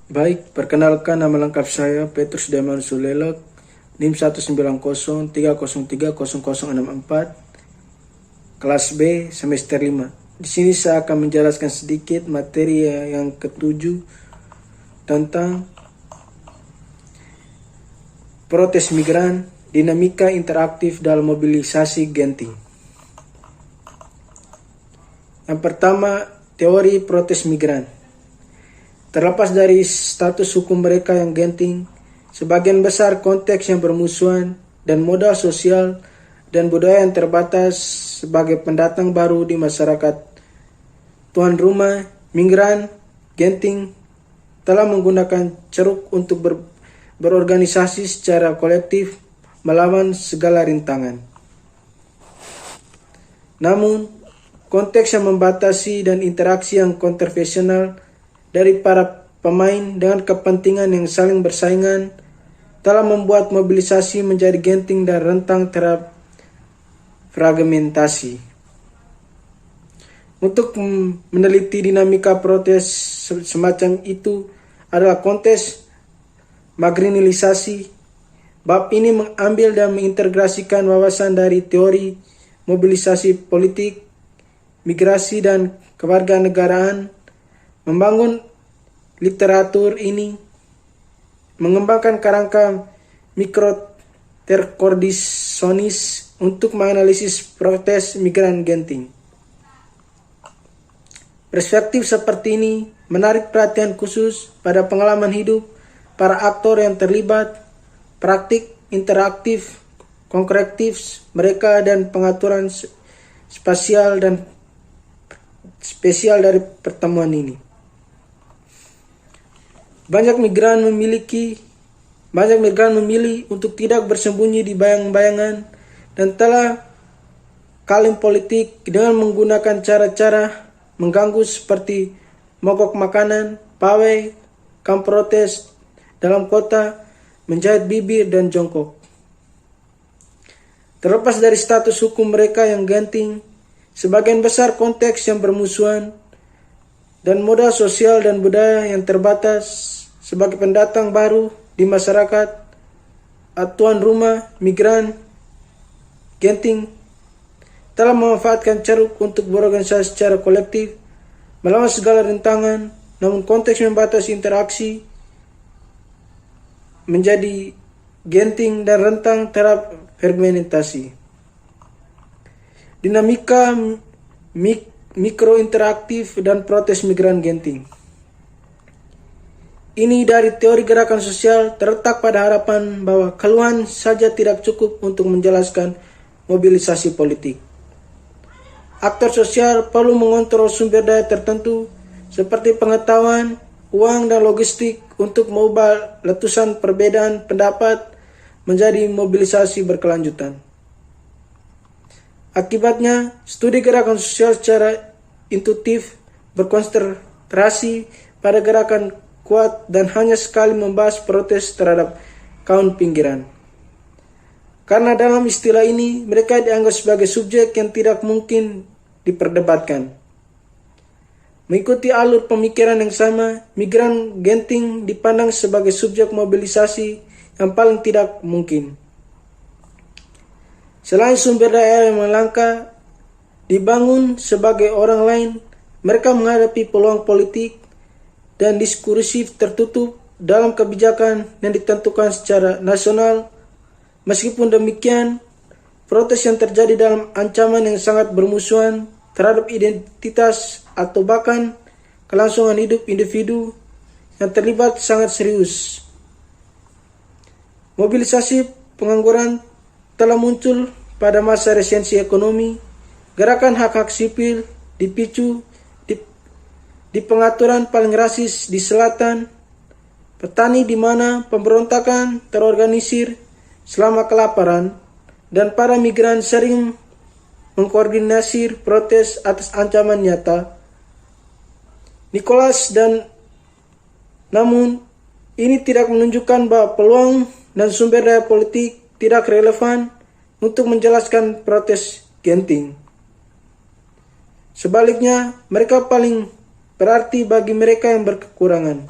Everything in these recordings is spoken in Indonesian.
Baik, perkenalkan nama lengkap saya Petrus Daman Sulelek, NIM 19030303064, kelas B, semester 5. Di sini saya akan menjelaskan sedikit materi yang ketujuh tentang protes migran, dinamika interaktif dalam mobilisasi Genting. Yang pertama, teori protes migran. Terlepas dari status hukum mereka yang genting, sebagian besar konteks yang bermusuhan dan modal sosial dan budaya yang terbatas sebagai pendatang baru di masyarakat tuan rumah, migran, genting telah menggunakan ceruk untuk berorganisasi secara kolektif melawan segala rintangan. Namun, konteks yang membatasi dan interaksi yang kontroversial dari para pemain dengan kepentingan yang saling bersaingan telah membuat mobilisasi menjadi genting dan rentang terhadap fragmentasi. Untuk meneliti dinamika protes semacam itu adalah konteks marginalisasi. Bab ini mengambil dan mengintegrasikan wawasan dari teori mobilisasi politik, migrasi, dan kewarganegaraan, membangun literatur ini, mengembangkan kerangka mikroterkordisonis untuk menganalisis protes migran genting. Perspektif seperti ini menarik perhatian khusus pada pengalaman hidup para aktor yang terlibat, praktik interaktif, konkrektif mereka, dan pengaturan spasial dan spesial dari pertemuan ini. Banyak migran memilih untuk tidak bersembunyi di bayang-bayangan dan telah kalim politik dengan menggunakan cara-cara mengganggu seperti mogok makanan, pawai, kamp protes dalam kota, menjahit bibir, dan jongkok. Terlepas dari status hukum mereka yang genting, sebagian besar konteks yang bermusuhan dan modal sosial dan budaya yang terbatas sebagai pendatang baru di masyarakat tuan rumah, migran, genting telah memanfaatkan ceruk untuk berorganisasi secara kolektif melawan segala rintangan, namun konteks membatasi interaksi menjadi genting dan rentang terhadap fragmentasi. Dinamika mikrointeraktif dan protes migran genting. Ini dari teori gerakan sosial terletak pada harapan bahwa keluhan saja tidak cukup untuk menjelaskan mobilisasi politik. Aktor sosial perlu mengontrol sumber daya tertentu seperti pengetahuan, uang, dan logistik untuk mengubah letusan perbedaan pendapat menjadi mobilisasi berkelanjutan. Akibatnya, studi gerakan sosial secara intuitif berkonsentrasi pada gerakan kuat dan hanya sekali membahas protes terhadap kaum pinggiran. Karena dalam istilah ini, mereka dianggap sebagai subjek yang tidak mungkin diperdebatkan. Mengikuti alur pemikiran yang sama, migran genting dipandang sebagai subjek mobilisasi yang paling tidak mungkin. Selain sumber daya yang langka dibangun sebagai orang lain, mereka menghadapi peluang politik dan diskursif tertutup dalam kebijakan yang ditentukan secara nasional. Meskipun demikian, protes yang terjadi dalam ancaman yang sangat bermusuhan terhadap identitas atau bahkan kelangsungan hidup individu yang terlibat sangat serius. Mobilisasi pengangguran telah muncul pada masa resensi ekonomi. Gerakan hak-hak sipil dipicu di pengaturan paling rasis di selatan, petani di mana pemberontakan terorganisir selama kelaparan, dan para migran sering mengkoordinasi protes atas ancaman nyata. Namun ini tidak menunjukkan bahwa peluang dan sumber daya politik tidak relevan untuk menjelaskan protes genting. Sebaliknya, mereka paling berarti bagi mereka yang berkekurangan.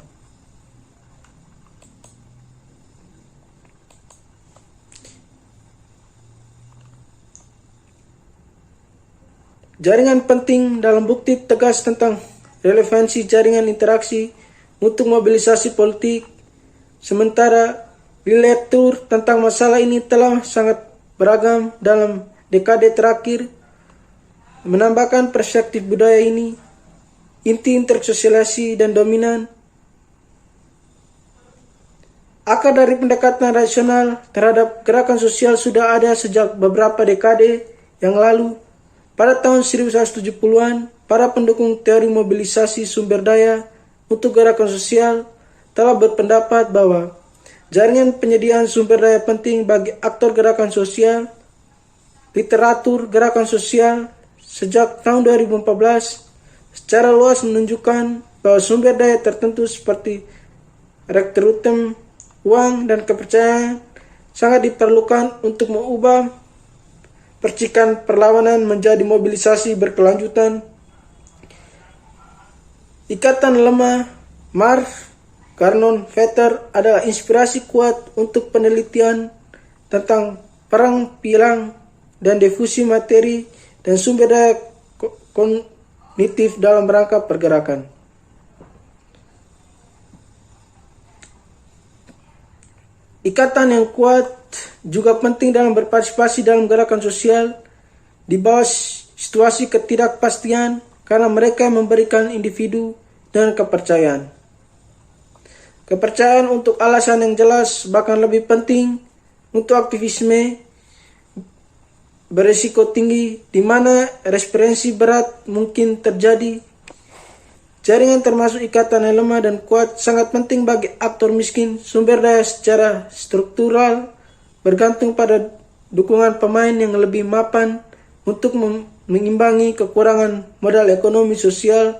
Jaringan penting dalam bukti tegas tentang relevansi jaringan interaksi untuk mobilisasi politik. Sementara literatur tentang masalah ini telah sangat beragam dalam dekade terakhir. Menambahkan perspektif budaya ini, inti intersosialisasi dan dominan. Akar dari pendekatan rasional terhadap gerakan sosial sudah ada sejak beberapa dekade yang lalu. Pada tahun 1970-an, para pendukung teori mobilisasi sumber daya untuk gerakan sosial telah berpendapat bahwa jaringan penyediaan sumber daya penting bagi aktor gerakan sosial. Literatur gerakan sosial sejak tahun 2014 secara luas menunjukkan bahwa sumber daya tertentu seperti rekrutan, uang, dan kepercayaan sangat diperlukan untuk mengubah percikan perlawanan menjadi mobilisasi berkelanjutan. Ikatan lemah Marv Garnon Vetter adalah inspirasi kuat untuk penelitian tentang perang pilang dan difusi materi dan sumber daya kognitif dalam rangka pergerakan. Ikatan yang kuat juga penting dalam berpartisipasi dalam gerakan sosial di bawah situasi ketidakpastian karena mereka memberikan individu dan kepercayaan. Kepercayaan untuk alasan yang jelas bahkan lebih penting untuk aktivisme berisiko tinggi di mana referensi berat mungkin terjadi. Jaringan termasuk ikatan yang lemah dan kuat sangat penting bagi aktor miskin. Sumber daya secara struktural bergantung pada dukungan pemain yang lebih mapan untuk mengimbangi kekurangan modal ekonomi, sosial,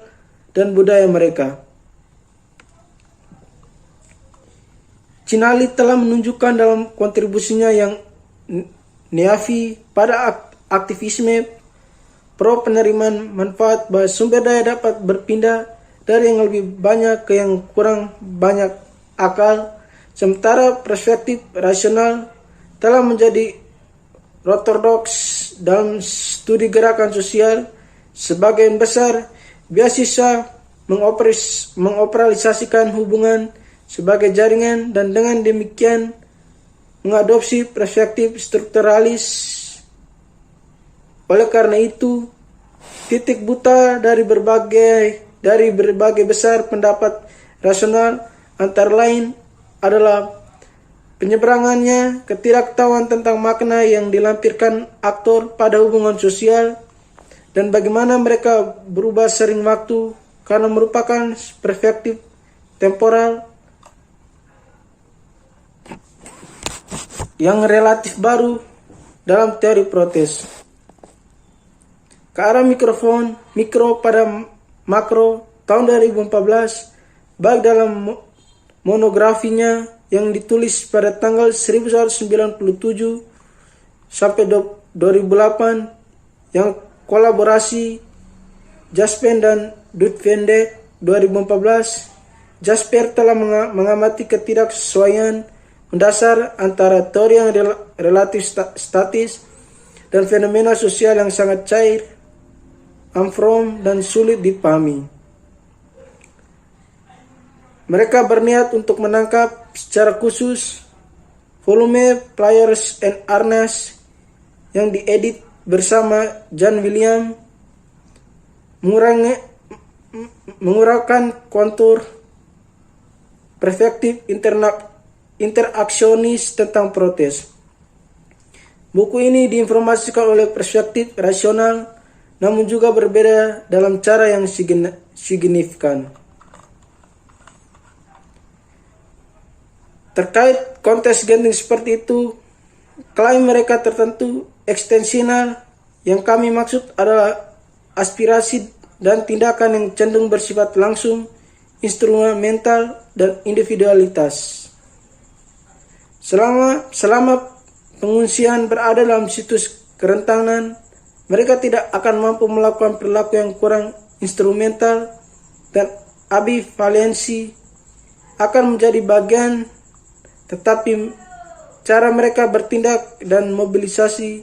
dan budaya mereka. Cinali telah menunjukkan dalam kontribusinya yang Neafi pada aktivisme pro penerimaan manfaat bahwa sumber daya dapat berpindah dari yang lebih banyak ke yang kurang banyak akal, sementara perspektif rasional telah menjadi ortodoks dalam studi gerakan sosial. Sebagian besar beasiswa mengoperasikan hubungan sebagai jaringan dan dengan demikian mengadopsi perspektif strukturalis. Oleh karena itu, titik buta dari berbagai besar pendapat rasional antara lain adalah penyeberangannya ketidaktahuan tentang makna yang dilampirkan aktor pada hubungan sosial dan bagaimana mereka berubah sering waktu karena merupakan perspektif temporal yang relatif baru dalam teori protes. Ke arah mikro pada makro tahun 2014, baik dalam monografinya yang ditulis pada tanggal 1997 sampai 2008 yang kolaborasi Jasper dan Dudvende 2014, Jasper telah mengamati ketidaksesuaian mendasar antara teori yang relatif statis dan fenomena sosial yang sangat cair, amorf, dan sulit dipahami. Mereka berniat untuk menangkap secara khusus volume Pliers and Arnas yang diedit bersama John William, mengurangkan kontur perspektif interaksionis tentang protes. Buku ini diinformasikan oleh perspektif rasional, namun juga berbeda dalam cara yang signifikan. Terkait konteks genting seperti itu, klaim mereka tertentu ekstensional. Yang kami maksud adalah aspirasi dan tindakan yang cenderung bersifat langsung, instrumental, dan individualitas. Selama pengungsian berada dalam situs kerentanan, mereka tidak akan mampu melakukan perilaku yang kurang instrumental, dan ambivalensi akan menjadi bagian, tetapi cara mereka bertindak dan mobilisasi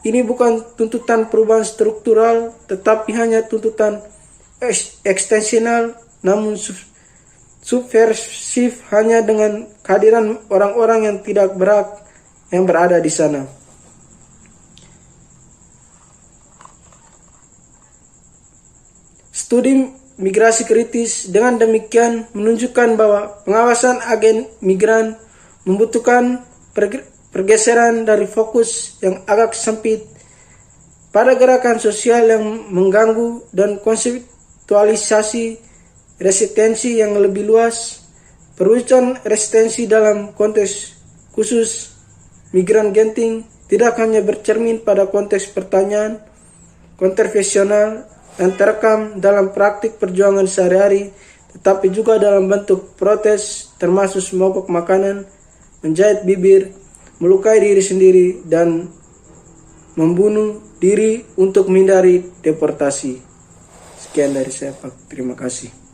ini bukan tuntutan perubahan struktural, tetapi hanya tuntutan ekstensional, namun subversif hanya dengan kehadiran orang-orang yang tidak berhak yang berada di sana. Studi migrasi kritis dengan demikian menunjukkan bahwa pengawasan agen migran membutuhkan pergeseran dari fokus yang agak sempit pada gerakan sosial yang mengganggu dan konseptualisasi resistensi yang lebih luas. Perwujudan resistensi dalam konteks khusus migran Genting tidak hanya bercermin pada konteks pertanyaan kontroversial yang terekam dalam praktik perjuangan sehari-hari, tetapi juga dalam bentuk protes termasuk mogok makanan, menjahit bibir, melukai diri sendiri, dan membunuh diri untuk menghindari deportasi. Sekian dari saya, Pak. Terima kasih.